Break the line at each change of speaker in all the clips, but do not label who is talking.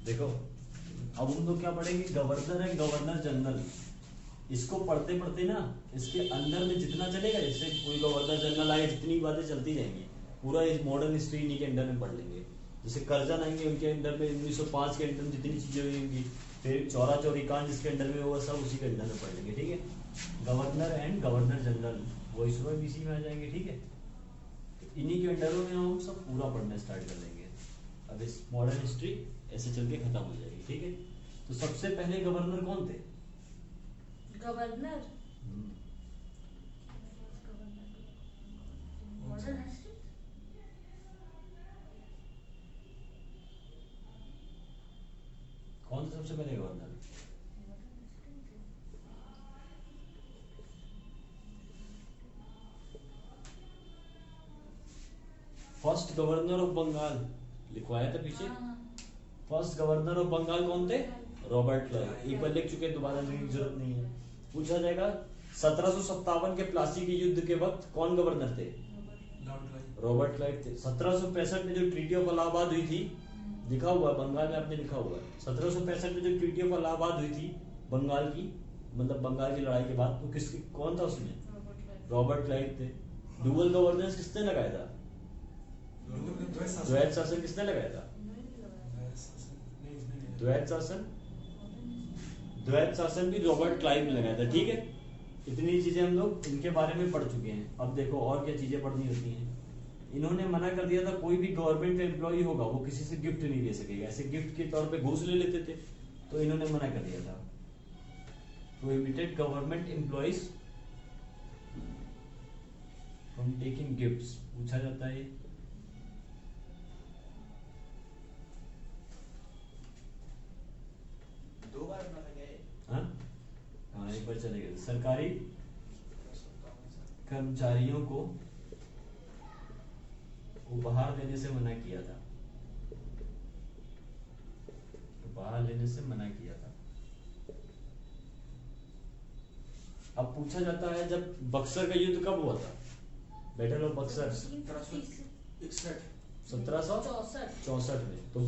देखो अब हम लोग क्या पढ़ेंगे, गवर्नर है, गवर्नर जनरल। इसको पढ़ते पढ़ते ना इसके अंदर में जितना चलेगा, जैसे कोई गवर्नर जनरल आए, जितनी बातें चलती जाएंगी, पूरा इस मॉडर्न हिस्ट्री इन्हीं के अंडर में पढ़ लेंगे। जैसे करजन आएंगे, उनके अंडर में 1905 के अंडर में जितनी चीजें होंगी, फिर चौरा चौरी कांड जिसके अंडर में होगा, सब उसी के अंडर में पढ़ लेंगे। ठीक है, governor and governor general viceroy भी इसी में आ जाएंगे। ठीक है, तो इन्हीं के अंडर में हम सब पूरा पढ़ना स्टार्ट कर देंगे। अब इस मॉडर्न हिस्ट्री ऐसे चल के खत्म हो जाएगी। ठीक है, तो सबसे पहले गवर्नर कौन थे?
गवर्नर मॉडर्न हिस्ट्री
कौन थे सबसे पहले governor? First governor of Bengal लिखवाया था पीछे। फर्स्ट गवर्नर ऑफ बंगाल कौन थे? Robert Clive. एक बार लिख चुके हैं, दोबारा लिखने की जरूरत नहीं है। पूछा जाएगा 1757 के प्लासी के युद्ध के वक्त कौन गवर्नर थे? रॉबर्ट क्लाइव थे। 1765 में जो ट्रीटी ऑफ इलाहाबाद हुई थी, लिखा हुआ है बंगाल में, आपने लिखा हुआ है 1765 में जो ट्रीटी ऑफ इलाहाबाद हुई थी बंगाल की, मतलब बंगाल की लड़ाई के बाद, तो किसकी कौन था उसमें? रॉबर्ट क्लाइव थे। डुअल गवर्नेंस किसने लगाया था? द्वैत शासन किसने लगाया था? द्वैत शासन, द्वैत शासन भी रॉबर्ट क्लाइव ने लगाया था। ठीक है, इतनी चीजें हम लोग इनके बारे में पढ़ चुके हैं। अब देखो और क्या चीजें पढ़नी होती हैं। इन्होंने मना कर दिया था कोई भी गवर्नमेंट एम्प्लॉय होगा वो किसी से गिफ्ट नहीं ले सकेगा। ऐसे गिफ्ट के तौर पे घूस ले लेते थे, तो इन्होंने मना कर दिया था। Prohibited government employees from taking gifts. पूछा जाता है
दो बार माना गया है।
हाँ, एक बार चले गए। सरकारी कर्मचारियों को उपहार देने से मना किया था, उपहार लेने से मना किया था। अब पूछा जाता है जब बक्सर का युद्ध कब हुआ था? बैटल ऑफ बक्सर 1764 में। तो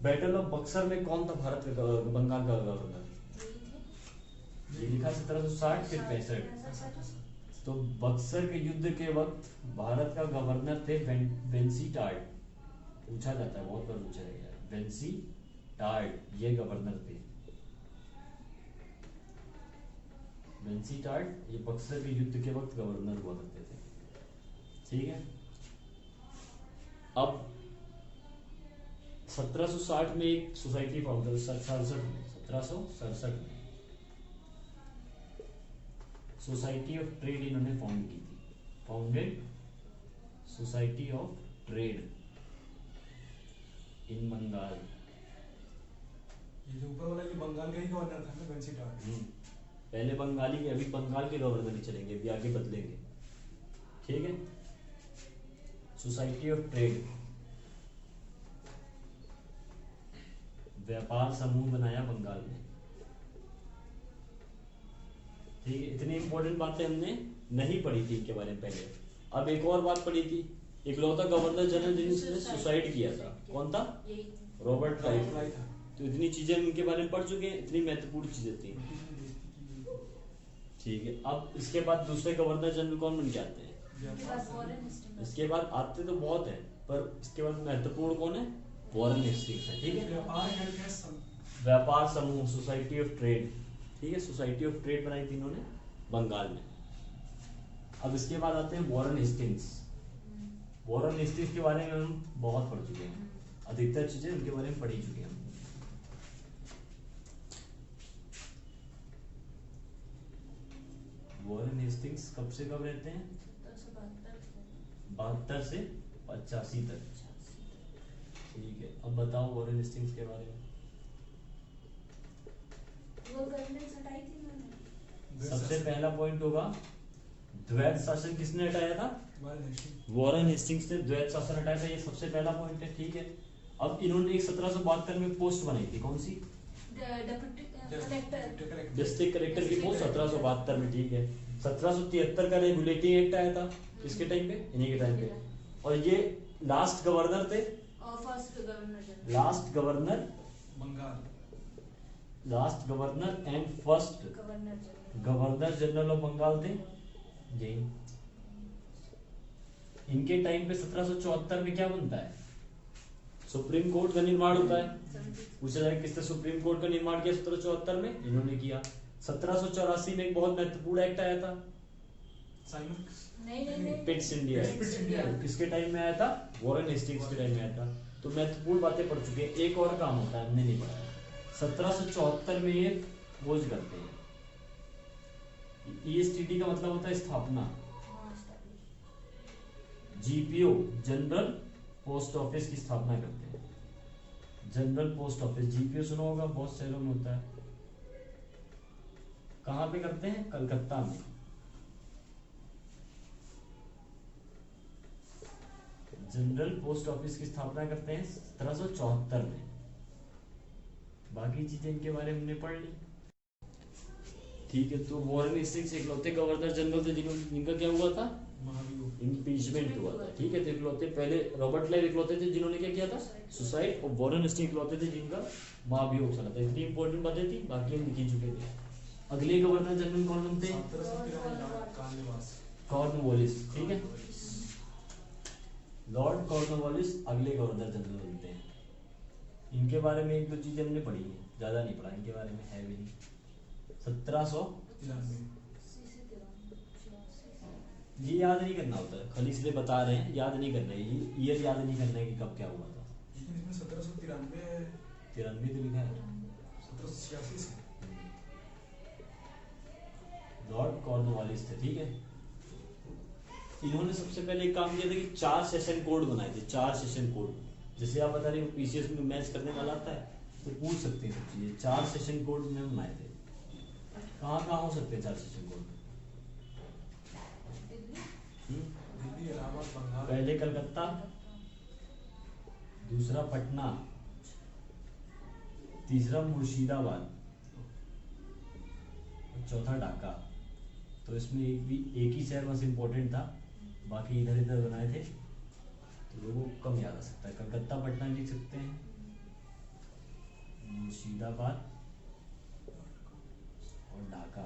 बैटल ऑफ बक्सर में कौन था भारत का बंगाल का गवर्नर? ये लिखा 1760 फिर 65। तो बक्सर के युद्ध के वक्त भारत का गवर्नर थे वेंसी टार्ड। पूछा जाता है, बहुत बार पूछा गया, वेंसी टार्ड ये गवर्नर थे। वेंसी टार्ड ये बक्सर के युद्ध के वक्त गवर्नर हुआ करते थे। ठीक है, अब 1760 में एक सोसाइटी फॉर्म कर, 1767 में सोसाइटी ऑफ ट्रेड इन्होंने फाउंड की थी। Founded society of trade in Bengal.
ये जो ऊपर वाला ये बंगाल का ही गवर्नर था ना, वेंसी टार्ड।
पहले बंगाली के, अभी बंगाल के गवर्नर ही चलेंगे, अभी आगे बदलेंगे। ठीक है, सोसाइटी ऑफ ट्रेड व्यापार समूह बनाया बंगाल में। ठीक है, इतनी इंपॉर्टेंट बातें हमने नहीं पढ़ी थी इनके बारे में पहले। अब एक और बात पढ़ी थी, इकलौता गवर्नर जनरल जिसने सुसाइड किया था कौन था? Robert Clive. तो इतनी चीजें हम इनके बारे में पढ़ चुके हैं, इतनी महत्वपूर्ण चीजें थी। ठीक है, अब इसके बाद दूसरे गवर्नर जनरल कौन बन के आते हैं? इसके बाद आते तो बहुत है, पर इसके बाद महत्वपूर्ण कौन है? वॉरेन हेस्टिंग्स है। ठीक है, व्यापार समूह सोसाइटी ऑफ ट्रेड। ठीक है, सोसाइटी ऑफ ट्रेड बनाई थी इन्होंने बंगाल में। अब इसके बाद आते हैं वॉरेन हेस्टिंग्स। वॉरेन हेस्टिंग्स के बारे में हम बहुत पढ़ चुके हैं, अधिकतर चीजें उनके बारे में पढ़ी चुके हैं। वॉरेन हेस्टिंग्स कब से कब रहते हैं? 72 से 85 तक। ठीक है, अब बताओ वॉरेन हेस्टिंग्स के बारे में। सबसे पहला पॉइंट होगा द्वैत शासन किसने हटाया था? वॉरेन हेस्टिंग्स ने द्वैत शासन हटाया था, ये सबसे पहला पॉइंट है। ठीक है, अब इन्होंने एक 1772 में पोस्ट बनाई थी, कौन सी? डिस्ट्रिक्ट कलेक्टर की पोस्ट 1772 में। ठीक है, 1773 का रेगुलेटिंग एक्ट आया था, किसके टाइम पे? इन्हीं के टाइम पे। और ये लास्ट गवर्नर थे, last governor
Bengal.
Last governor and first
governor general.
Governor general of Bengal थे जैन। इनके टाइम पे 1774 में क्या बनता है? सुप्रीम कोर्ट का निर्माण होता है। पूछा जाए किसने सुप्रीम कोर्ट का निर्माण किया 1774 में? इन्होंने किया। 1784 में एक बहुत महत्वपूर्ण एक्ट आया था,
साइमन
नहीं
पिट्स इंडिया।
Pitt's India.
किसके टाइम में आया था? वॉरेन हेस्टिंग्स के टाइम में आया था। तो महत्वपूर्ण बातें पढ़ चुके हैं। एक और काम होता है, हमने नहीं पढ़ा। 1774 में ये खोज करते हैं। ईएसटीडी का मतलब होता है स्थापना। जीपीओ जनरल पोस्ट ऑफिस की स्थापना करते हैं। जनरल पोस्ट ऑफिस, जीपीओ सुना होगा, बहुत शहरों में होता है। कहां पे करते हैं? कलकत्ता में। जनरल पोस्ट ऑफिस की स्थापना करते हैं 1774 में। बाकी चीजें इनके बारे में हमने पढ़ ली। ठीक है, तो वॉरेन हेस्टिंग्स इकलौते गवर्नर जनरल थे जिनका क्या हुआ था?
महाभियोग।
इम्पीचमेंट हुआ था। ठीक है, तो इकलौते पहले रॉबर्ट क्लाइव इकलौते थे जिन्होंने क्या किया था? सुसाइड। और वॉरेन हेस्टिंग्स इकलौते थे जिनका महाभियोग चला था। इतनी इंपॉर्टेंट बातें थी, बाकी हम लिख ही चुके थे। अगले गवर्नर जनरल कौन बनते हैं?
1793 कालनिवास।
कॉर्नवालिस। ठीक है, लॉर्ड कॉर्नवालिस अगले गवर्नर जनरल बनते हैं। इनके बारे में एक दो चीजें हमने पढ़ी है, ज्यादा नहीं पढ़ा इनके बारे में, है भी नहीं। 1793 ये याद नहीं करना होता है, खाली इसलिए बता रहे हैं, याद नहीं करना है। ये ईयर याद नहीं करना है कि कब क्या हुआ था।
लेकिन इसमें 1793
93 तो लिखा है।
1786 से।
लॉर्ड कॉर्नवालिस थे। ठीक है, इन्होंने सबसे पहले एक काम किया था कि 4 सेशन कोड बनाए थे। 4 सेशन कोड, जैसे आप बता रहे हो पीसीएस में मैच करने वाला आता है तो पूछ सकते हैं सब चीजें। 4 सेशन कोड में बनाए थे। कहाँ कहाँ हो सकते हैं 4 सेशन कोड?
दिल्ली, इलाहाबाद, बंगाल।
पहले कलकत्ता, दूसरा पटना, तीसरा मुर्शिदाबाद, चौथा ढाका। तो इसमें एक ही शहर बस इम्पोर्टेंट था, बाकी इधर इधर बनाए थे तो लोगों को कम याद आ सकता है। कलकत्ता पटना लिख सकते हैं, मुर्शिदाबाद और ढाका।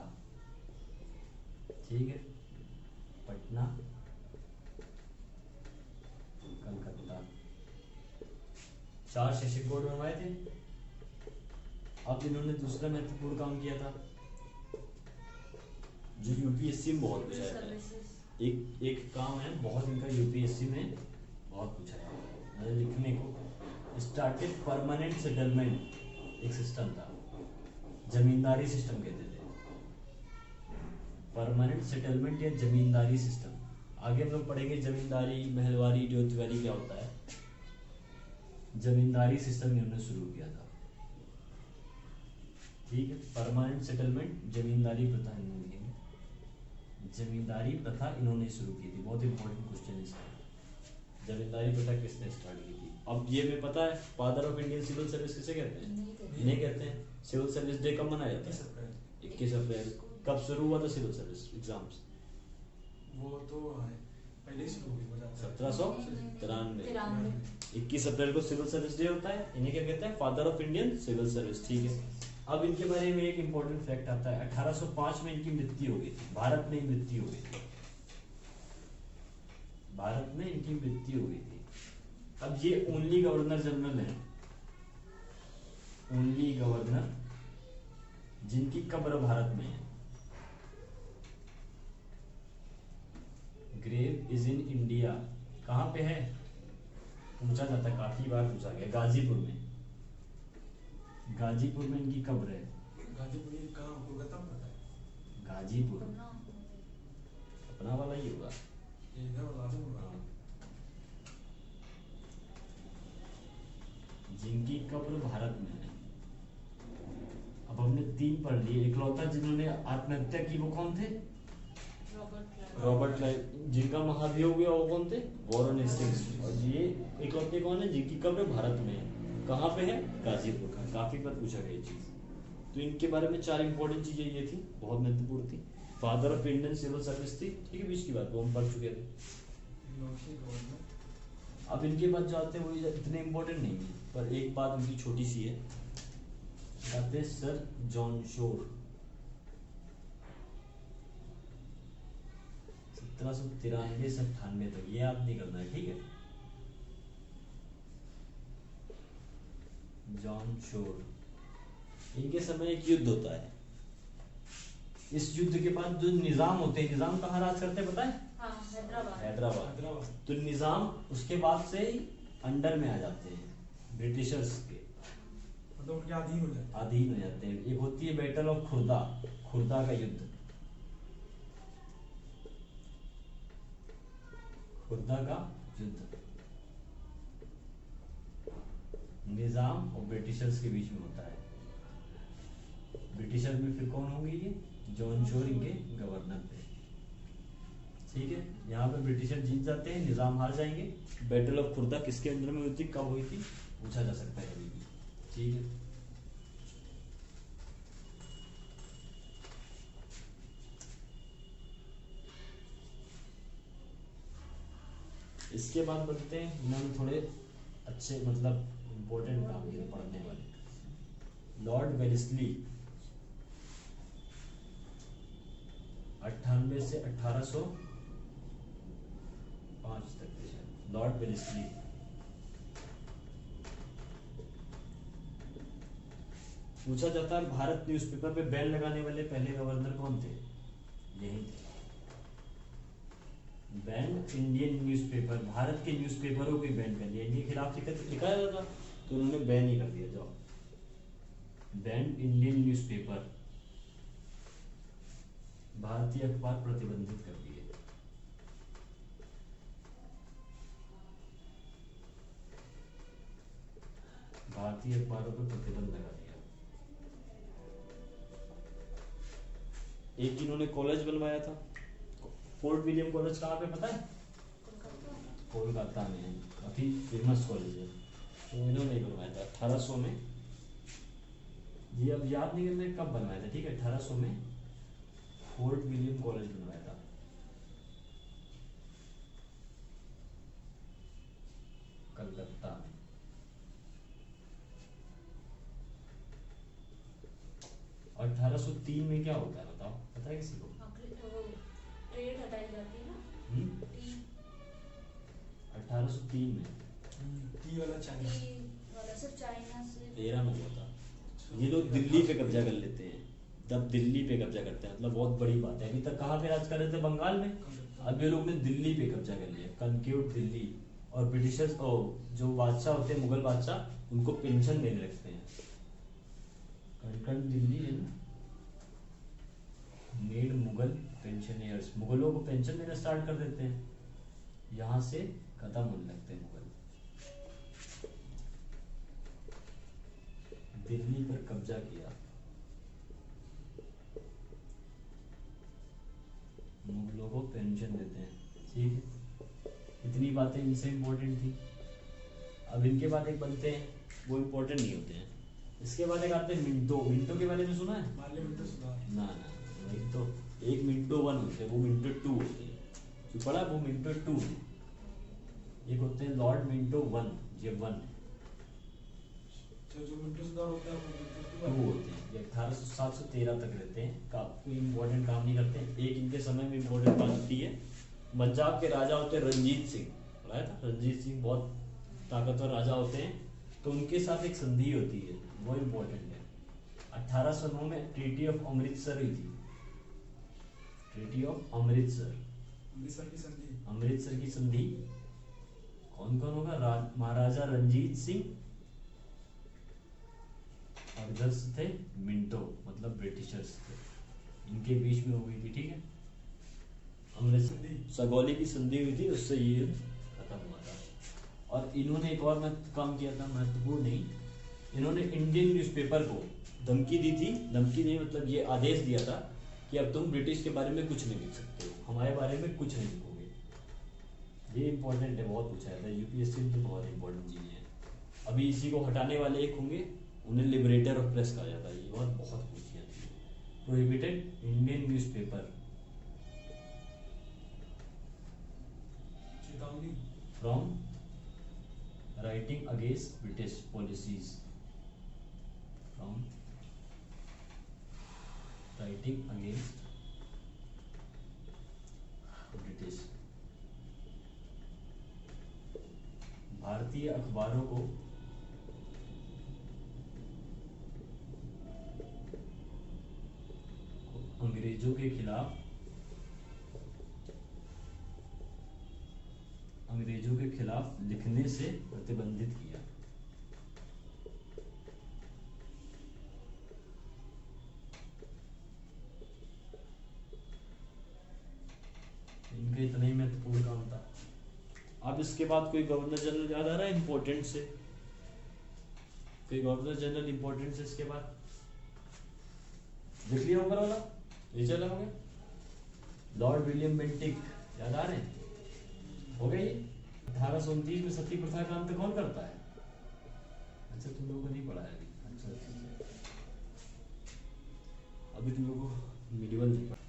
ठीक है, पटना, कलकत्ता, 4 सेशन कोड बनवाए थे। अब इन्होंने दूसरा महत्वपूर्ण काम किया था जो यूपीएससी में बहुत पूछा जाता है। एक काम है बहुत इनका यूपीएससी में बहुत पूछा है, मतलब लिखने को। स्टार्टेड परमानेंट सेटलमेंट एक सिस्टम था, जमींदारी सिस्टम कहते थे। परमानेंट सेटलमेंट या जमींदारी सिस्टम। आगे हम लोग पढ़ेंगे जमींदारी, महलवारी, जोतवारी क्या होता है। जमींदारी सिस्टम इन्होंने शुरू किया था। ठीक है, परमानेंट सेटलमेंट, जमींदारी प्रथा इन्होंने की। जमींदारी प्रथा इन्होंने शुरू की थी। बहुत इंपॉर्टेंट क्वेश्चन है इसका। जमींदारी प्रथा किसने स्टार्ट की थी? अब ये में पता है father of Indian civil service किसे कहते हैं? नहीं कहते हैं। सिविल सर्विस डे कब मनाया जाता है? 21 अप्रैल। कब शुरू हुआ था सिविल सर्विस एग्जाम्स?
वो तो पहले ही शुरू हुई
1793। 21 अप्रैल को सिविल सर्विस डे होता है। इन्हें क्या कहते हैं? Father of Indian civil service. ठीक है, अब इनके बारे में एक इंपॉर्टेंट फैक्ट आता है। 1805 में इनकी मृत्यु हो गई थी। भारत में मृत्यु हो गई थी। भारत में इनकी मृत्यु हो गई थी। अब ये ओनली गवर्नर जनरल है, ओनली गवर्नर जिनकी कब्र भारत में है। Grave is in India. कहां पे है? पूछा जाता है, काफी बार पूछा गया। गाजीपुर में। गाजीपुर में इनकी कब्र है।
गाजीपुर ये कहाँ कोलकाता में पड़ता है?
गाजीपुर अपना वाला ही होगा।
ये इधर वाला आजमगढ़ वाला।
जिनकी कब्र भारत में है। अब हमने 3 पढ़ लिए। इकलौता जिन्होंने आत्महत्या की वो कौन थे? Robert Clive. जिनका महाभियोग हुआ वो कौन थे? Warren Hastings. और ये इकलौते कौन है जिनकी कब्र भारत में है? कहाँ पे है? गाजीपुर का। काफी बार पूछा गया चीज। तो इनके बारे में 4 इंपॉर्टेंट चीजें ये थी, बहुत महत्वपूर्ण थी। Father of Indian civil service थी। ठीक है, बीच की बात वो हम पढ़ चुके थे। अब इनके बाद जो आते हैं वो इतने इंपॉर्टेंट नहीं है, पर एक बात उनकी छोटी सी है। आते हैं सर जॉन शोर। 1793 से 98 तक, ये याद नहीं करना है, ठीक है। जॉन शोर, इनके समय एक युद्ध होता है। इस युद्ध के बाद जो निजाम होते हैं, निजाम कहाँ राज करते हैं पता है?
हाँ, हैदराबाद।
हैदराबाद।
हैदराबाद।
तो निजाम उसके बाद से ही अंडर में आ जाते हैं ब्रिटिशर्स के,
मतलब उनके अधीन हो जाते
अधीन हो जाते हैं। एक होती है बैटल ऑफ खुर्दा, खुर्दा का युद्ध, खुर्दा का युद्ध निजाम और ब्रिटिशर्स के बीच में होता है। ब्रिटिशर में फिर कौन होंगे? ये जॉन शोर इनके गवर्नर थे, ठीक है। यहाँ पे ब्रिटिशर जीत जाते हैं, निजाम हार जाएंगे। बैटल ऑफ खुर्दा किसके अंडर में हुई थी, कब हुई थी, पूछा जा सकता है कभी भी, ठीक है। इसके बाद बढ़ते हैं, इन्होंने थोड़े अच्छे मतलब इम्पोर्टेंट काम किए पढ़ने वाले। लॉर्ड वेलेस्ली 98 से 1805 तक थे शायद। लॉर्ड वेलेस्ली पूछा जाता है भारत न्यूज़पेपर पे बैन लगाने वाले पहले गवर्नर कौन थे? यही थे। बैन इंडियन न्यूज़पेपर, भारत के न्यूज़पेपरों को बैन कर दिया। इनके खिलाफ लिखा जाता था तो उन्होंने बैन ही कर दिया। जाओ, बैन इंडियन न्यूज़पेपर, भारतीय अखबार प्रतिबंधित कर दिए। भारतीय अखबारों पर प्रतिबंध लगा दिया। एक इन्होंने कॉलेज बनवाया था, फोर्ट विलियम कॉलेज, कहाँ पे पता है? कोलकाता में है, काफी फेमस कॉलेज है। तो इन्होंने बनवाया था 1800 में। ये अब याद नहीं करना कब बनवाया था, ठीक है। 1800 में फोर्ट विलियम कॉलेज बनवाया था। कलकत्ता में। और 1803 में क्या होता है बताओ, पता है किसी को?
ट्रेड हटाई जाती है ना।
1803 में
टी वाला चाइना।
वाला सिर्फ चाइना से
13 में हुआ था। ये लोग दिल्ली पे कब्जा कर लेते हैं। जब दिल्ली पे कब्जा करते हैं मतलब बहुत बड़ी बात है। अभी तक कहाँ पे राज कर रहे थे? बंगाल में। अब ये लोग ने दिल्ली पे कब्जा कर लिया, कंक्यूट दिल्ली। और ब्रिटिशर्स जो बादशाह होते हैं, मुगल बादशाह, उनको पेंशन देने लगते हैं। कनकन दिल्ली है ना, मेड मुगल पेंशनियर्स, मुगलों को पेंशन देना स्टार्ट कर देते हैं। यहाँ से खत्म होने लगते हैं मुगल। दिल्ली पर कब्जा किया, मुगलों को पेंशन देते हैं, ठीक है। इतनी बातें इनसे इम्पोर्टेंट थी। अब इनके बाद एक बनते हैं, वो इम्पोर्टेंट नहीं होते हैं। इसके बाद एक आते हैं मिंटो। मिंटो के बारे में सुना है?
पार्लियामेंट सुधार।
ना ना, मिंटो एक मिंटो वन होते हैं, वो मिंटो टू होते हैं। जो पढ़ा वो मिंटो टू है। एक होते हैं लॉर्ड मिंटो वन, ये वन।
जो मिंटो सुधार होता है वो
टू होते हैं। ये 1807 से 13 तक रहते हैं। कोई इम्पोर्टेंट काम नहीं करते हैं। एक इनके समय में इम्पोर्टेंट बात होती है, पंजाब के राजा होते हैं रंजीत सिंह, पढ़ाया था? रंजीत सिंह बहुत ताकतवर राजा होते हैं। तो उनके साथ एक संधि होती है, वो इम्पोर्टेंट है। 1809 में ट्रीटी ऑफ अमृतसर हुई थी। ट्रीटी ऑफ अमृतसर,
अमृतसर की संधि।
अमृतसर की संधि। कौन कौन होगा? महाराजा रंजीत सिंह और इधर से थे मिंटो, मतलब ब्रिटिशर्स थे, इनके बीच में हुई थी, ठीक है। अमृतसर सगौली की संधि हुई थी, उससे ये खत्म हुआ था। और इन्होंने एक और काम किया था, महत्वपूर्ण नहीं, इन्होंने इंडियन न्यूज़पेपर को धमकी दी थी। धमकी नहीं मतलब ये आदेश दिया था कि अब तुम ब्रिटिश के बारे में कुछ नहीं लिख सकते हो, हमारे बारे में कुछ नहीं लिखोगे। ये इंपॉर्टेंट है, बहुत पूछा जाता है यूपीएससी में, तो बहुत इंपॉर्टेंट चीज़ है। अभी इसी को हटाने वाले एक होंगे, उन्हें लिबरेटर ऑफ प्रेस कहा जाता है। ये बात बहुत पूछी जाती है। प्रोहिबिटेड इंडियन न्यूज़पेपर
चेतावनी
from writing against British policies, from writing against British. भारतीय अखबारों को अंग्रेजों के खिलाफ लिखने से प्रतिबंधित किया। इनका इतना ही महत्वपूर्ण काम था। अब इसके बाद कोई गवर्नर जनरल याद आ रहा है इंपॉर्टेंट से? कोई गवर्नर जनरल इंपॉर्टेंट से इसके बाद देख लिया ऊपर वाला, ये चला हो गया। लॉर्ड विलियम बेंटिक याद आ रहे हैं? हो गया ये। 1829 में सती प्रथा का अंत कौन करता है? अच्छा तुम लोगों को नहीं पढ़ा है अभी। अच्छा अभी तुम लोगों को मिडिवल नहीं पढ़ा।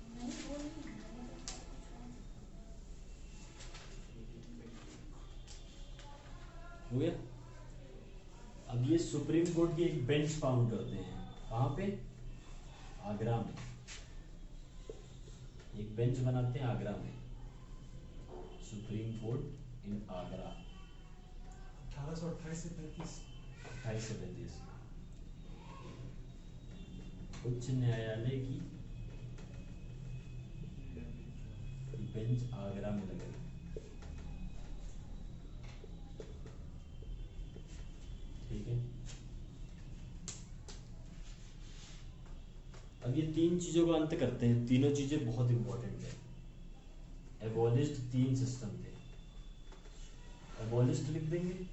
हो गया। अब ये सुप्रीम कोर्ट की एक बेंच फाउंड करते हैं। कहाँ पे? आगरा में। एक बेंच बनाते हैं आगरा में, सुप्रीम कोर्ट इन आगरा।
1828 से 35।
28 से 35 उच्च न्यायालय की बेंच आगरा में लगे। ठीक है। अब ये तीन चीजों का अंत करते हैं। तीनों चीजें बहुत इंपॉर्टेंट है। एबॉलिश्ड 3 सिस्टम थे। एबॉलिश्ड लिख देंगे,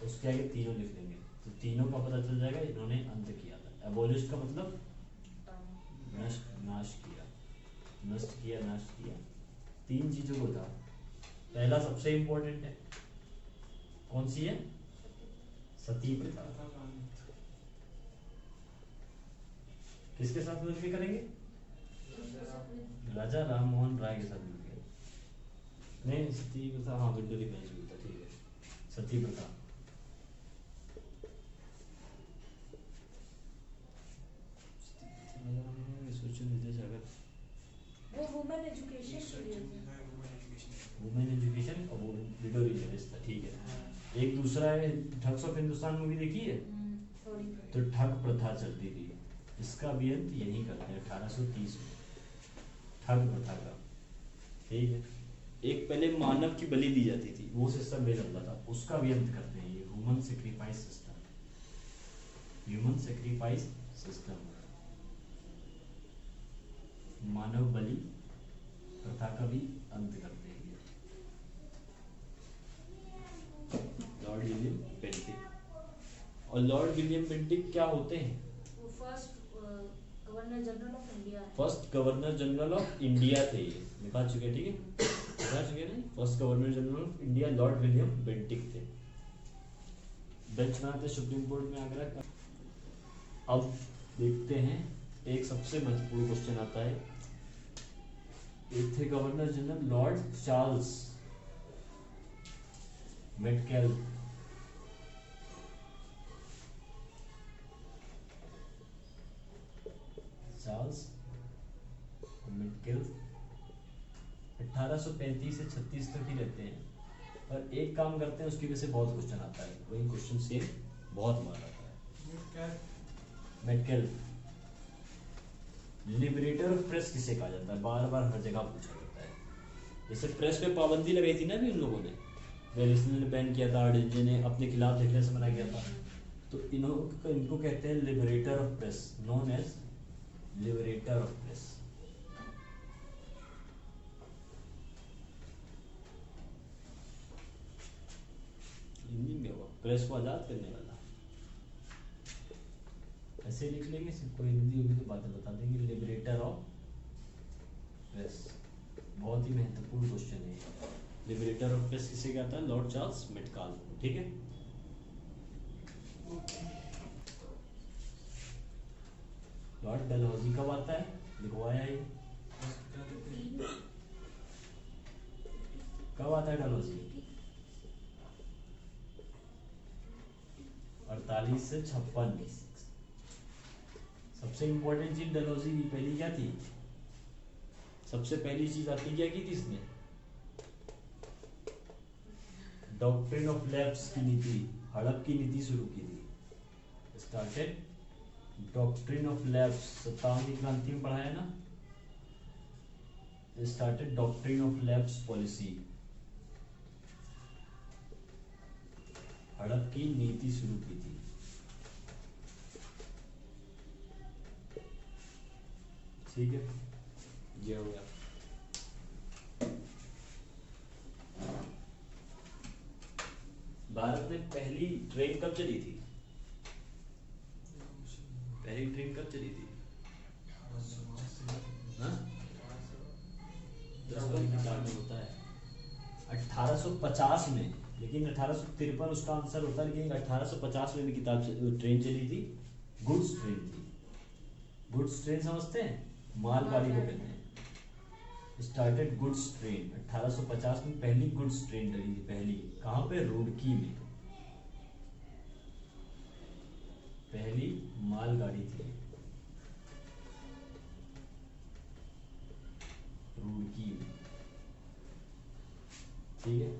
उसके आगे तीनों लिख देंगे, तो तीनों का पता चल जाएगा इन्होंने अंत किया था। एबॉलिश्ड का मतलब नष्ट किया। 3 चीजों को था। पहला सबसे इंपॉर्टेंट है, कौन सी है? सती प्रथा। किसके साथ मिलकर करेंगे? राजा राम मोहन राय के साथ मिलकर। नहीं सती प्रथा, हाँ विंडोरी बेंच भी था। ठीक है, सती प्रथा।
वो वुमेन एजुकेशन
वुमेन एजुकेशन और वो विंडोरी बेंच था। ठीक है। एक दूसरा है ठग्स ऑफ हिंदुस्तान मूवी देखी है? तो ठग प्रथा चलती थी, इसका भी अंत यही करते हैं 1830 में, ठग प्रथा का। ठीक है। एक पहले मानव की बलि दी जाती थी, वो सिस्टम भी चलता था, उसका भी अंत करते हैं। ये ह्यूमन सेक्रीफाइस सिस्टम, मानव बलि प्रथा का भी अंत करते हैं ये। Lord William Bentinck. और लॉर्ड विलियम बेंटिक क्या होते हैं?
Governor general of India.
First governor general of India थे ये, बता चुके। ठीक है, बता चुके ना। First governor general of India Lord William Bentinck थे। बेंच बनाते सुप्रीम कोर्ट में आगरा का। अब देखते हैं, एक सबसे महत्वपूर्ण क्वेश्चन आता है। एक थे governor general Lord Charles Metcalfe. Charles Metcalfe 1835 से 36 तक ही रहते हैं, पर एक काम करते हैं उसकी वजह से बहुत क्वेश्चन आता है। वही क्वेश्चन सेम बहुत बार आता है। मेटकेल लिबरेटर ऑफ प्रेस किसे कहा जाता है? बार बार हर जगह पूछा जाता है। जैसे प्रेस पे पाबंदी लगाई थी ना भी उन लोगों ने, वेलिस्ली ने बैन किया था, आर्डिनजे ने अपने खिलाफ लिखने से मना किया था। तो इनको कहते हैं liberator of press, known as liberator of press. Hindi में होगा, प्रेस को आजाद करने वाला। ऐसे लिख लेंगे, कोई हिंदी होगी तो बातें बता देंगे। लिबरेटर ऑफ प्रेस बहुत ही महत्वपूर्ण क्वेश्चन है। लिबरेटर ऑफ प्रेस किसे कहता है? Lord Charles Metcalfe. ठीक है। लॉर्ड डलहौजी कब आता है? लिखवाया ये कब आता है डलहौजी? 48 से 56, सबसे इंपॉर्टेंट चीज डलहौजी की पहली क्या थी, सबसे पहली चीज आपकी क्या की थी इसने, डॉक्ट्रिन ऑफ लैप्स की नीति, हड़प की नीति शुरू की थी। स्टार्टेड डॉक्ट्रिन ऑफ लैप्स, 57वीं क्रांति में पढ़ाया ना, started doctrine of lapse policy, हड़प की नीति शुरू की थी। ठीक है, ये हो गया। भारत में पहली ट्रेन कब चली थी, पहली ट्रेन कब चली थी? हाँ? 10 वाली किताब में होता है 1850 में, लेकिन 1853 उसका आंसर होता है, लेकिन 1850 में भी किताब ट्रेन चली थी, गुड्स ट्रेन थी। गुड्स ट्रेन समझते हैं, मालगाड़ी को कहते हैं। स्टार्टेड गुड्स ट्रेन 1850 में पहली गुड्स ट्रेन चली थी, पहली कहाँ पे, रुड़की में पहली मालगाड़ी थी, रुड़की में। ठीक है,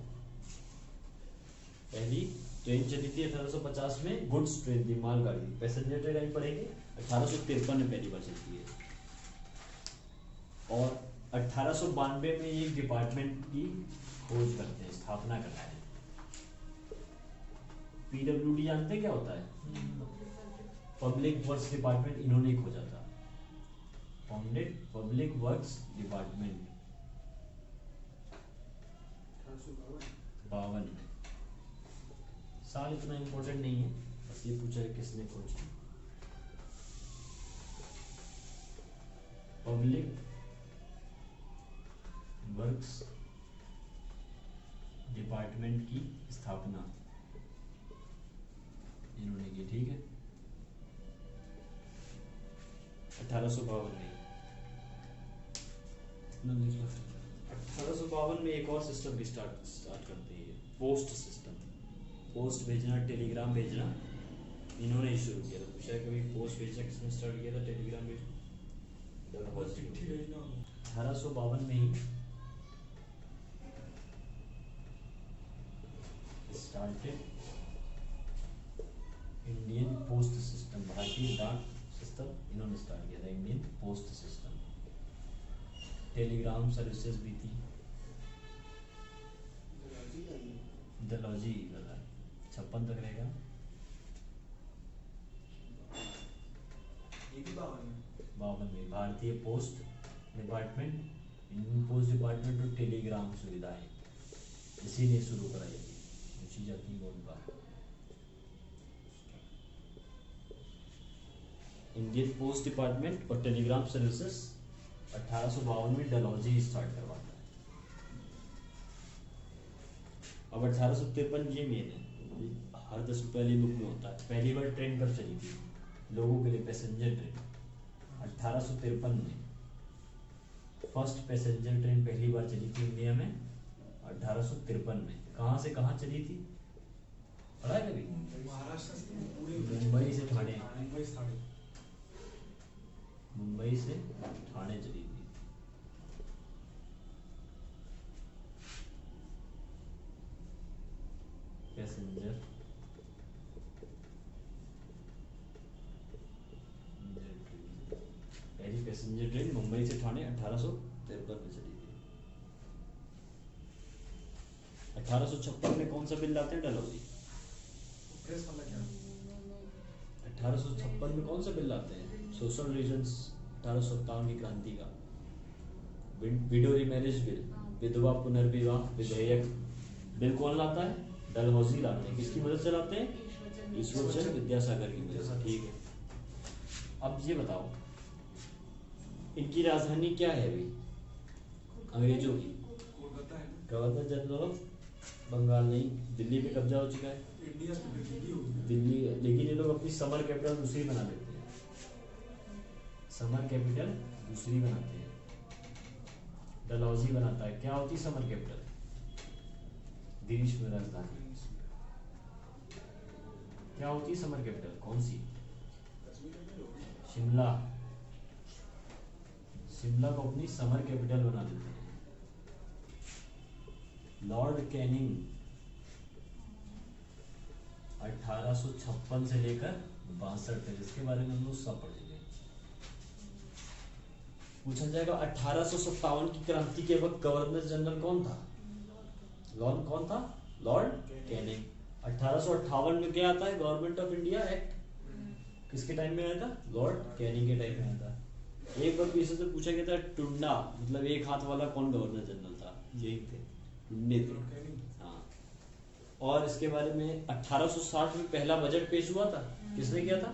पहली ट्रेन चली थी 1850 में, गुड्स ट्रेन थी, मालगाड़ी थी। पैसेंजर ट्रेन अभी पढ़ेंगे 1853 में पहली बार चलती है। और 1892 में एक डिपार्टमेंट की खोज करते हैं, स्थापना करते हैं। पीडब्ल्यूडी जानते हैं क्या होता है, पब्लिक वर्क्स डिपार्टमेंट, इन्होंने खोजा था, फाउंडेड पब्लिक वर्क्स डिपार्टमेंट 52 में। साल इतना इंपॉर्टेंट नहीं है, बस ये पूछा है किसने खोजी। पब्लिक वर्क्स डिपार्टमेंट की स्थापना इन्होंने की। ठीक है, 1852 में। 1852 में एक और सिस्टम भी स्टार्ट करते हैं, पोस्ट सिस्टम। पोस्ट भेजना, टेलीग्राम भेजना, इन्होंने ही शुरू किया था। पूछा है कभी पोस्ट भेजना किसने स्टार्ट किया था, टेलीग्राम भेजना? 1852 में he started Indian post system, भारतीय डाक सिस्टम इन्होंने स्टार्ट किया था, Indian post system. Telegram services भी थी। डलहौजी 56 तक रहेगा।
ये भी
52 में भारतीय post department, Indian post department और टेलीग्राम सुविधाएं इसी ने शुरू कराई थी, पूछी जाती है बहुत बार। इंडियन पोस्ट डिपार्टमेंट और टेलीग्राम सर्विसेज 1852 में डलहौजी स्टार्ट करवाता है। अब 1853 ये मेन है, हर 10 रुपये वाली बुक में होता है। पहली बार ट्रेन कब चली थी लोगों के लिए, पैसेंजर ट्रेन 1853 में। फर्स्ट पैसेंजर ट्रेन पहली बार चली थी इंडिया में 1853 में। कहाँ से कहाँ चली थी, पढ़ा है कभी?
महाराष्ट्र से पूरे
मुंबई से ठाणे,
मुंबई से ठाणे।
मुंबई से ठाणे चली थी। पैसेंजर पहली पैसेंजर ट्रेन मुंबई से ठाणे 1853 में चली थी। 1856 में कौन सा बिल लाते हैं डलहौजी?
प्रेस वाला क्या?
1856 में कौन सा बिल लाते हैं? सोशल रीजंस, 1857 की क्रांति का विडो रिमैरिज बिल, विधवा पुनर्विवाह विधेयक। बिल कौन लाता है? डलहौजी लाते हैं। किसकी मदद से लाते हैं? ईश्वरचंद्र विद्यासागर की मदद से। ठीक है, अब ये बताओ इनकी राजधानी क्या है अभी अंग्रेजों की?
कोलकाता है ना?
गवर्नर जनरल ऑफ बंगाल नहीं, दिल्ली पे कब्जा हो चुका है।
इंडिया से दिल्ली होगी।
दिल्ली, लेकिन ये लोग अपनी समर कैपिटल दूसरी बना लेते हैं। समर कैपिटल दूसरी बनाते हैं, डलहौजी बनाता है। क्या होती समर कैपिटल? देश में राजधानी क्या होती समर कैपिटल? कौन सी? शिमला, शिमला को अपनी समर कैपिटल बना देते हैं। लॉर्ड कैनिंग 1856 से लेकर 62 तक, इसके बारे में हम लोग सब पढ़ चुके हैं। पूछा जाएगा 1857 की क्रांति के वक्त गवर्नर जनरल कौन था? कौन था? Lord Canning. 1858 में क्या आता है? Government of India act. किसके टाइम में आया था? लॉर्ड कैनिंग के टाइम में आया था। एक बार पीछे से पूछा गया था टुंडा मतलब एक हाथ वाला कौन गवर्नर जनरल था? यही थे, टुंडे थे। हाँ। और इसके बारे में 1860 में पहला बजट पेश हुआ था, किसने किया था?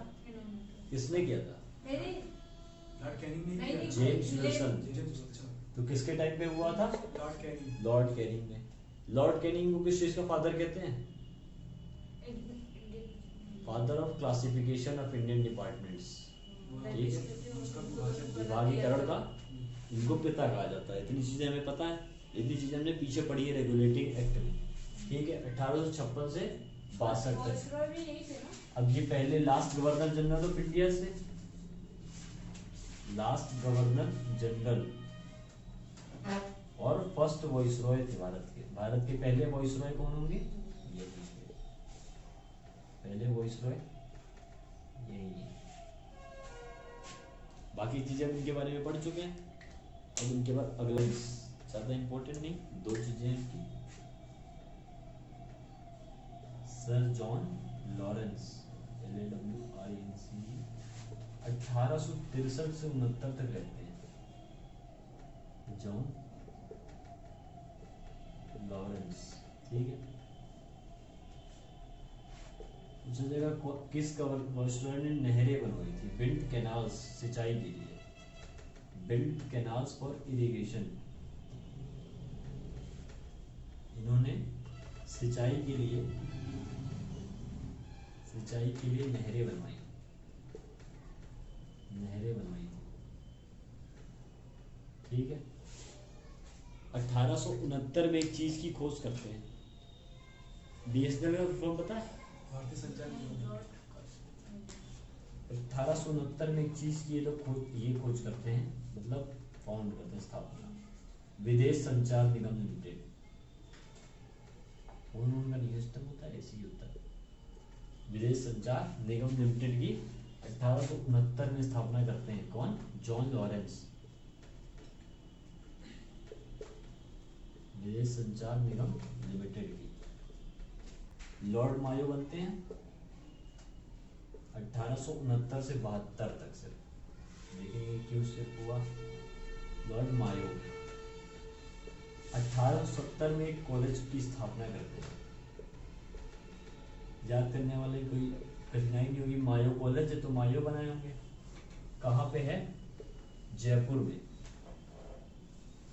किसने किया था?
लॉर्ड कैनिंग ने किया।
James Wilson.
अच्छा।
तो किसके टाइम पे हुआ था?
Lord Canning.
लॉर्ड कैनिंग ने। लॉर्ड कैनिंग को किस चीज का फादर कहते हैं? Father of classification of Indian departments. ठीक है, विभागीकरण का इनको पिता कहा जाता है। इतनी चीजें हमें पता है, इतनी चीजें हमने पीछे पढ़ी है रेगुलेटिंग एक्ट में। ठीक है, 1856 से 62 तक। अब ये पहले last governor general of India से, लास्ट गवर्नर जनरल और फर्स्ट वॉइसरॉय थे भारत के। भारत के पहले वॉइसरॉय कौन होंगे? ये पहले वॉइसरॉय यही है। बाकी चीजें हम इनके बारे में पढ़ चुके हैं। अब इनके बाद अगला ज्यादा इंपॉर्टेंट नहीं, दो चीजें हैं इनकी। सर जॉन लॉरेंस LAWRENCE 1863 से 69 तक रहते हैं। John Lawrence. ठीक है, पूछा जाएगा किस वॉइसरॉय ने नहरें बनवाई थी? बिल्ट कैनाल्स, सिंचाई के लिए। Built canals for irrigation. इन्होंने सिंचाई के लिए नहरें बनवाई थी। ठीक है, 1869 में एक चीज की खोज करते हैं। BSNL का फॉर्म पता है?
भारतीय संचार निगम।
1869 में एक चीज की ये लोग खोज करते हैं, मतलब फाउंड करते हैं, स्थापना। विदेश संचार निगम लिमिटेड। फोन का सिस्टम होता है, ऐसी होता है। विदेश संचार निगम लिमिटेड की 1869 में स्थापना करते हैं। कौन? John Lawrence. विदेश संचार निगम लिमिटेड की। लॉर्ड मायो बनते हैं 1869 से 72 तक। से देखेंगे क्यों सिर्फ हुआ। लॉर्ड मायो 1870 में एक कॉलेज की स्थापना करते हैं। याद करने वाले कोई कठिनाई नहीं होगी। मायो कॉलेज है तो मायो बनाए होंगे। कहाँ पे है? जयपुर में।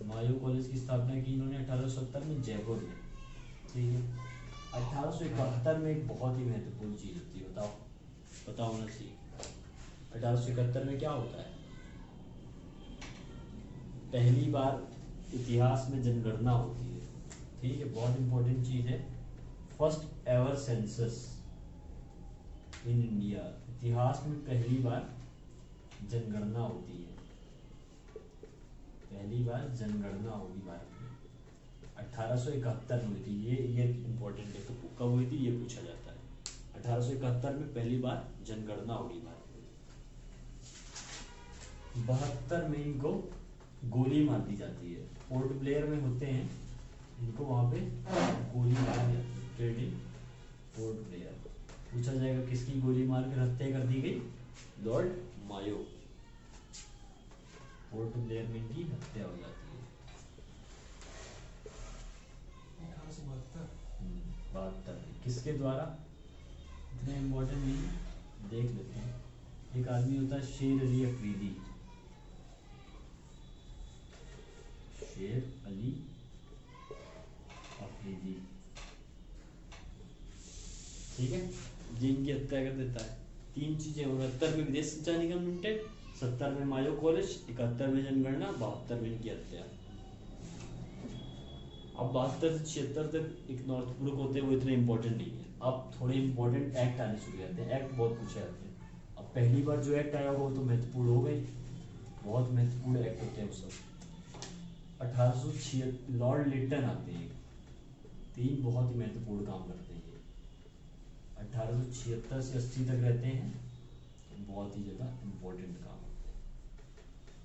मायो कॉलेज की स्थापना की इन्होंने 1870 में जयपुर में। ठीक है, 1871 में एक बहुत ही महत्वपूर्ण चीज होती है, बताओ, पता होना चाहिए। 1871 में क्या होता है? पहली बार इतिहास में जनगणना होती है। ठीक है, बहुत इंपॉर्टेंट चीज है। First ever census in India. इतिहास में पहली बार जनगणना होती है। पहली बार जनगणना होगी भारत में 1871 में हुई थी। ये इंपॉर्टेंट है, तो कब हुई थी ये पूछा जाता है। 1871 में पहली बार जनगणना होगी भारत में। 72 में इनको गोली मार दी जाती है। पोर्ट ब्लेयर में होते हैं, इनको वहां पे गोली मार दी जाती है। Trading port Blair. पूछा जाएगा किसकी गोली मार कर हत्या कर दी गई? लॉर्ड मायो। पोर्ट ब्लेयर में इनकी हत्या हो जाती है। 1872 किसके द्वारा? इतने इम्पोर्टेंट नहीं, देख लेते हैं। एक आदमी होता है शेर अली अफरीदी। शेर अली अफरीदी। ठीक है, जिनकी हत्या कर देता है। तीन चीजें 69 में विदेश संचार निगम लिमिटेड, 70 में मायो कॉलेज, 71 में जनगणना, 72 में इनकी हत्या। अब 72 से 76 तक एक नॉर्थ पूर्व होते हैं, वो इतने इंपॉर्टेंट नहीं है। अब थोड़े इंपॉर्टेंट एक्ट आने शुरू हो जाते हैं। एक्ट बहुत पूछे जाते हैं। अब अब पहली बार जो एक्ट आया होगा वो तो महत्वपूर्ण हो गई, बहुत महत्वपूर्ण एक्ट होते हैं वो सब। 1876 लॉर्ड लिटन आते हैं, तीन बहुत ही महत्वपूर्ण काम करते हैं ये। 1876 से 80 तक रहते हैं, बहुत ही ज्यादा इंपॉर्टेंट काम होते हैं।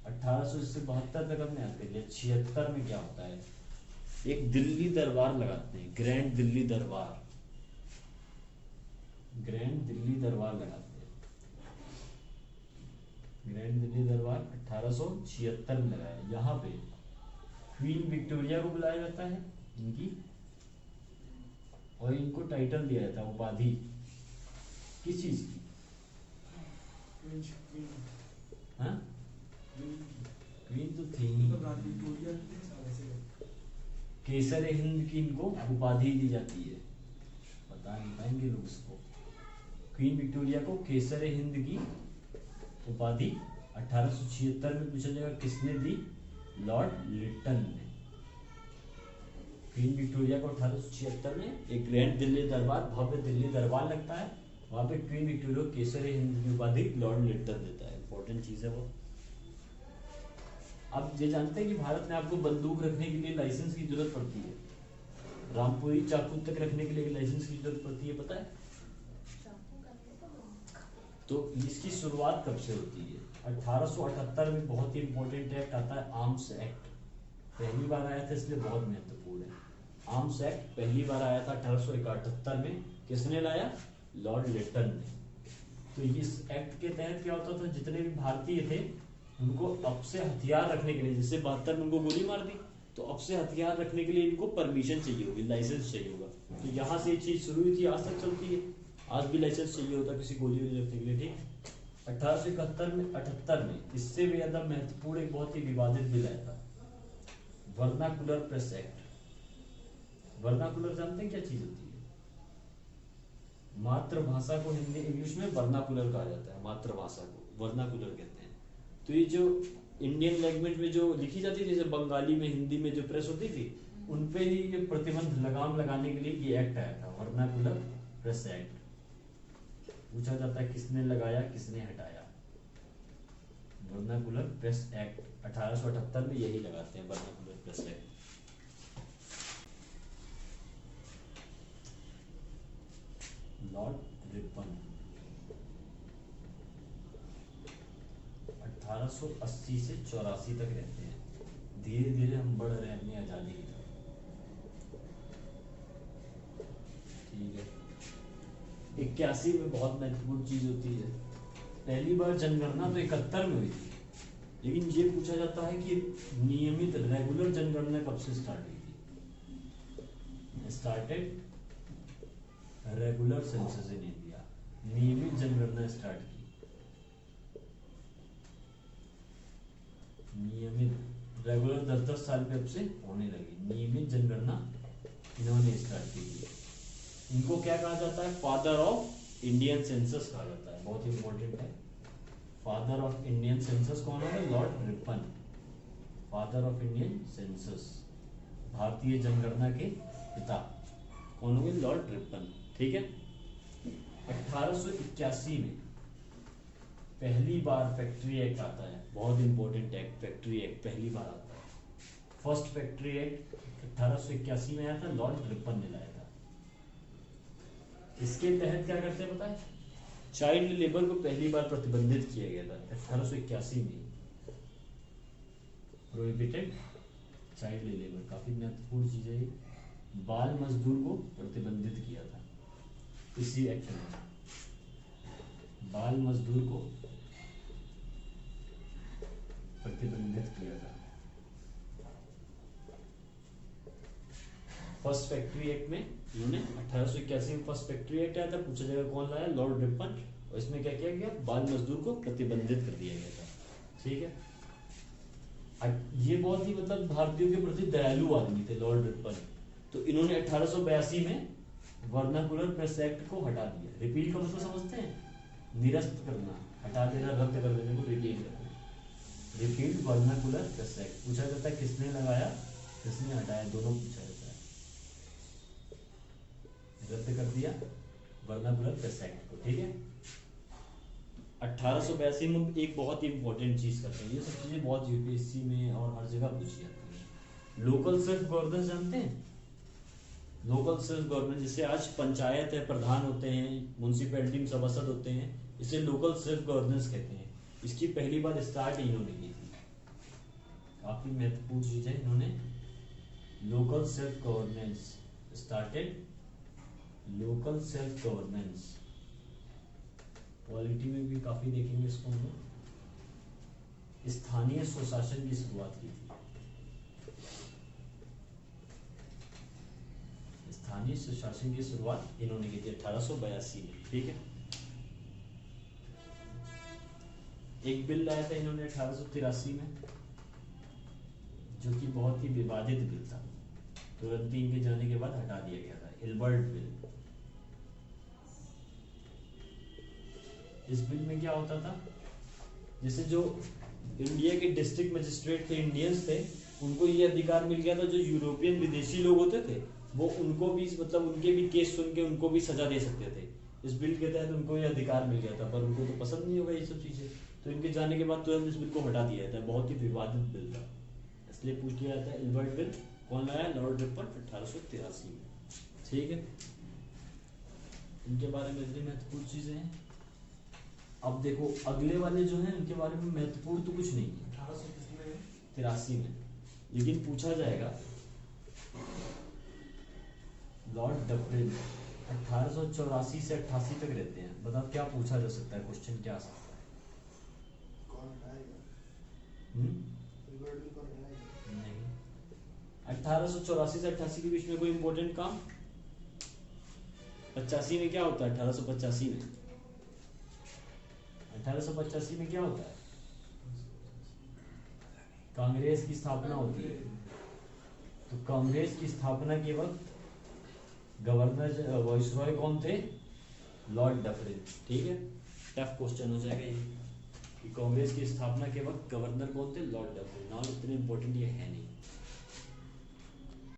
1872 तक हमने याद कर लिया। 76 में क्या होता है, एक दिल्ली दरबार लगाते हैं, ग्रैंड दिल्ली दरबार, ग्रैंड दिल्ली दरबार लगाते हैं। ग्रैंड दिल्ली दरबार 1876 में लगाया। यहाँ पे क्वीन विक्टोरिया को बुलाया जाता है इनकी, और इनको टाइटल दिया जाता है, उपाधि, किस चीज की? हाँ, क्वीन तो थी ही। केसर हिंद की इनको उपाधि दी जाती है, बता नहीं पाएंगे लोग इसको। क्वीन विक्टोरिया को केसर हिंद की उपाधि 1876 में पूछा जाएगा किसने दी? लॉर्ड लिटन ने। क्वीन विक्टोरिया को 1876 में एक ग्रैंड दिल्ली दरबार, भव्य दिल्ली दरबार लगता है, वहां पे क्वीन विक्टोरिया को केसर हिंद की उपाधि लॉर्ड लिटन देता है। इंपॉर्टेंट चीज है वो। अब ये जानते हैं कि भारत में आपको बंदूक रखने के लिए लाइसेंस की जरूरत पड़ती है, रामपुरी चाकू तक रखने के लिए लाइसेंस की जरूरत पड़ती है, पता है? तो इसकी शुरुआत कब से होती है? 1878 में बहुत ही इंपॉर्टेंट एक्ट आता है, आर्म्स एक्ट। पहली बार आया था इसलिए बहुत महत्वपूर्ण है। आर्म्स एक्ट पहली बार आया था 1878 में, किसने लाया? लॉर्ड लिटन ने। तो इस एक्ट के तहत क्या होता था, जितने भी भारतीय थे उनको अब से हथियार रखने के लिए, जैसे 72 में उनको गोली मार दी, तो अब से हथियार रखने के लिए इनको परमिशन चाहिए होगी, लाइसेंस चाहिए होगा। तो यहाँ से ये चीज शुरू हुई थी, आज तक चलती है, आज भी लाइसेंस चाहिए होता है किसी गोली वोली रखने के लिए, ठीक। 1878 में इससे भी ज्यादा महत्वपूर्ण एक बहुत ही विवादित बिल आया था, वर्नाकुलर प्रेस एक्ट। वर्नाकुलर जानते हैं क्या चीज होती है? मातृभाषा को हिंदी इंग्लिश में वर्नाकुलर कहा जाता है, मातृभाषा को वर्नाकुलर कहते हैं। तो ये जो इंडियन लैंग्वेज में जो लिखी जाती थी, जैसे बंगाली में, हिंदी में जो प्रेस होती थी, उनपे ही ये प्रतिबंध लगाम लगाने के लिए ये एक्ट आया था, वर्नाकुलर प्रेस एक्ट। पूछा जाता है किसने लगाया, किसने हटाया? वर्नाकुलर प्रेस एक्ट 1878 में यही लगाते हैं, vernacular press act. Lord Ripon 1880 से 84 तक रहते हैं। धीरे धीरे हम बढ़ रहे हैं अपनी आजादी की तरफ, ठीक है। 81 में बहुत महत्वपूर्ण चीज होती है, पहली बार जनगणना तो 71 में हुई थी, लेकिन ये पूछा जाता है कि नियमित रेगुलर जनगणना कब से स्टार्ट हुई थी? Started regular census in India, नियमित जनगणना स्टार्ट की, नियमित रेगुलर 10-10 साल पे अब से होने लगी, नियमित जनगणना इन्होंने स्टार्ट की थी। इनको क्या कहा जाता है? फादर ऑफ इंडियन सेंसस कहा जाता है, बहुत इंपॉर्टेंट है। फादर ऑफ इंडियन सेंसस कौन है? Lord Ripon, father of Indian census, भारतीय जनगणना के पिता कौन होंगे? लॉर्ड रिपन, ठीक है। 1881 में पहली बार फैक्ट्री एक्ट आता है, बहुत इंपॉर्टेंट एक्ट, फैक्ट्री एक्ट पहली बार आता है। फर्स्ट फैक्ट्री एक्ट 1881 में आया था, लॉर्ड रिपन ने लाया था। इसके तहत क्या करते हैं पता है? चाइल्ड लेबर को पहली बार प्रतिबंधित किया गया था 1881 में, प्रोहिबिटेड चाइल्ड लेबर, काफी महत्वपूर्ण चीज है ये। बाल मजदूर को प्रतिबंधित किया था इसी एक्ट में, बाल मजदूर को प्रतिबंधित किया था। फर्स्ट फैक्ट्री एक्ट में इन्होंने 1881 में फर्स्ट फैक्ट्री एक्ट आया था, पूछा जाएगा कौन लाया? Lord Ripon. और इसमें क्या किया गया? बाल मजदूर को प्रतिबंधित कर दिया गया था, ठीक है। ये बहुत ही मतलब भारतीयों के प्रति दयालु आदमी थे लॉर्ड रिपन, तो इन्होंने 1882 में वर्नाकुलर प्रेस एक्ट को हटा दिया। रिपील का मतलब समझते हैं? निरस्त करना, हटा देना, रद्द कर देने को रिपील करना। Repeal vernacular press act. पूछा जाता है किसने लगाया, किसने हटाया, दोनों पूछा जाता है। रद्द कर दिया वर्नाकुलर प्रेस एक्ट को, ठीक है। 1882 में एक बहुत ही इंपॉर्टेंट चीज करते हैं, ये सब चीजें बहुत यूपीएससी में और हर जगह पूछी जाती है। लोकल सेल्फ गवर्नेंस जानते हैं? लोकल सेल्फ गवर्नेंस, जैसे आज पंचायत है, प्रधान होते हैं, म्यूनसिपैलिटी में सभासद होते हैं, इसे लोकल सेल्फ गवर्नेंस कहते हैं। इसकी पहली बार स्टार्ट इन्होंने की थी, काफी महत्वपूर्ण चीज है। इन्होंने local self governance started, local self governance, polity में भी काफी देखेंगे इसको हम लोग। स्थानीय स्वशासन की शुरुआत की थी, स्थानीय स्वशासन की शुरुआत इन्होंने की थी 1882 में, ठीक है। एक बिल लाया था इन्होंने 1883 में, जो कि बहुत ही विवादित बिल था, तुरंत ही इनके जाने के बाद हटा दिया गया था, इल्बर्ट बिल। इस बिल में क्या होता था, जैसे जो इंडिया के डिस्ट्रिक्ट मजिस्ट्रेट थे, इंडियंस थे, उनको ये अधिकार मिल गया था, जो यूरोपियन विदेशी लोग होते थे वो उनको भी, मतलब उनके भी केस सुन के उनको भी सजा दे सकते थे। इस बिल के तहत उनको ये अधिकार मिल गया था, पर उनको तो पसंद नहीं होगा ये सब चीजें, तो इनके जाने के बाद तुरंत इस बिल को हटा दिया जाता है। बहुत ही विवादित बिल था, इसलिए पूछ लिया जाता है इल्बर्ट बिल कौन लाया? लॉर्ड रिपन 1883 में, ठीक है। इनके बारे में इतनी महत्वपूर्ण चीजें हैं। अब देखो अगले वाले जो हैं उनके बारे में महत्वपूर्ण तो कुछ नहीं है, 1883 में, लेकिन पूछा जाएगा लॉर्ड डफरिन 1884 से 88 तक रहते हैं, बताओ क्या पूछा जा सकता है, क्वेश्चन क्या आ सकता है?
कौन हटाएगा?
नहीं, 1884 से 88 के बीच में कोई इंपॉर्टेंट काम? 85 में क्या होता है? 1885 में 1885 में क्या होता है? कांग्रेस की स्थापना होती है। तो कांग्रेस की स्थापना के वक्त गवर्नर वाइसरॉय कौन थे? लॉर्ड डफरिन, ठीक है। टफ क्वेश्चन हो जाएगा ये कि कांग्रेस की स्थापना के वक्त गवर्नर कौन थे? Lord Dufferin. नाम इतने इंपॉर्टेंट ये है नहीं।